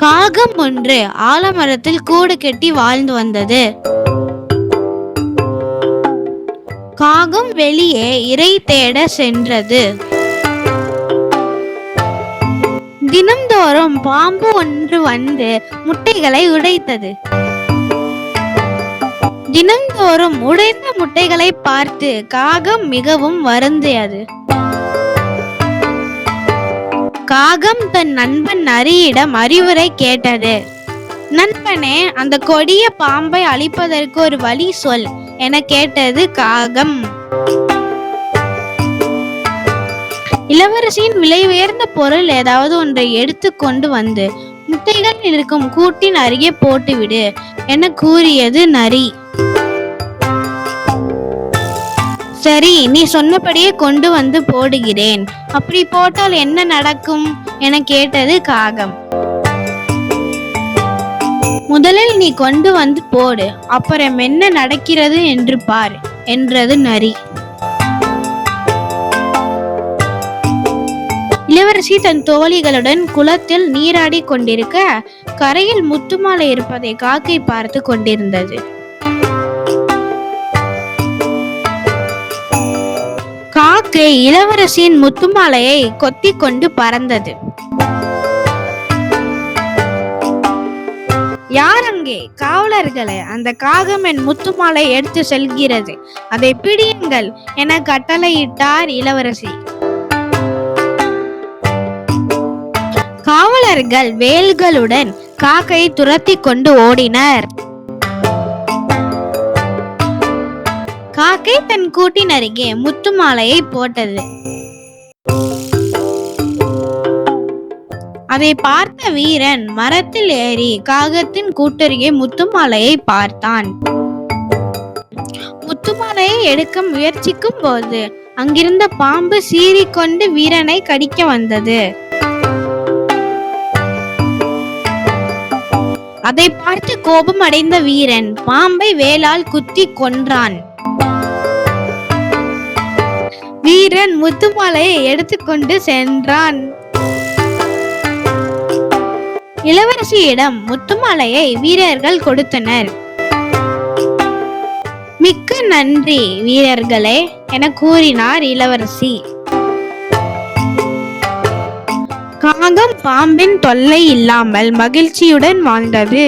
காகம் ஒன்று ஆலமரத்தில் கூடு கட்டி வாழ்ந்து வந்தது. காகம் வெளியே இரை தேட சென்றது. தினம்தோறும் பாம்பு ஒன்று வந்து முட்டைகளை உடைத்தது. தினம்தோறும் உடைந்த முட்டைகளை பார்த்து காகம் மிகவும் வருந்தியது. காகம் தன் நண்பன் நரியிடம் அறிவுரை கேட்டது. நண்பனே, அந்த கொடிய பாம்பை அழிப்பதற்கு ஒரு வழி சொல் என கேட்டது காகம். இளவரசியின் விலை உயர்ந்த பொருள் ஏதாவது ஒன்றை எடுத்து கொண்டு வந்து முட்டைகள் இருக்கும் கூட்டின் அருகே போட்டுவிடு என கூறியது நரி. சரி, நீ சொன்னபடியே கொண்டு வந்து போடுகிறேன். அப்படி போட்டால் என்ன நடக்கும் என கேட்டது காகம். முதலில் நீ கொண்டு வந்து போடு, அப்புறம் என்ன நடக்கிறது என்று பார் என்றது நரி. இளவரசி தன் தோழிகளுடன் குளத்தில் நீராடி கொண்டிருக்க கரையில் முத்துமாலை இருப்பதை காக்கை பார்த்து கொண்டிருந்தது. காக்கை இளவரசியின் முத்துமாலையை கொத்தி கொண்டு பறந்தது. யார் அங்கே? காவலர்களே, அந்த காகம் என் முத்துமாலை எடுத்து செல்கிறது, அதை பிடியுங்கள் என கட்டளையிட்டார் இளவரசி. காவலர்கள் வேல்களுடன் காக்கையை துரத்தி கொண்டு ஓடினர். காக்கை தன் கூட்டின் அருகே முத்துமாலையை போட்டது. அதை பார்த்த வீரன் மரத்தில் ஏறி காகத்தின் கூட்டருகே முத்துமாலையை பார்த்தான். முத்துமாலையை எடுக்க முயற்சிக்கும் போது அங்கிருந்த பாம்பு சீறிக்கொண்டு வீரனை கடிக்க வந்தது. அதை பார்த்து கோபம் அடைந்த வீரன் பாம்பை வேலால் குத்தி கொன்றான். வீரன் முத்துமாலையை எடுத்துக்கொண்டு சென்றான். இளவரசியிடம் முத்துமாலையை வீரர்கள் கொடுத்தனர். மிக்க நன்றி வீரர்களே என கூறினார் இளவரசி. காகம் பாம்பின் தொல்லை இல்லாமல் மகிழ்ச்சியுடன் வாழ்ந்தது.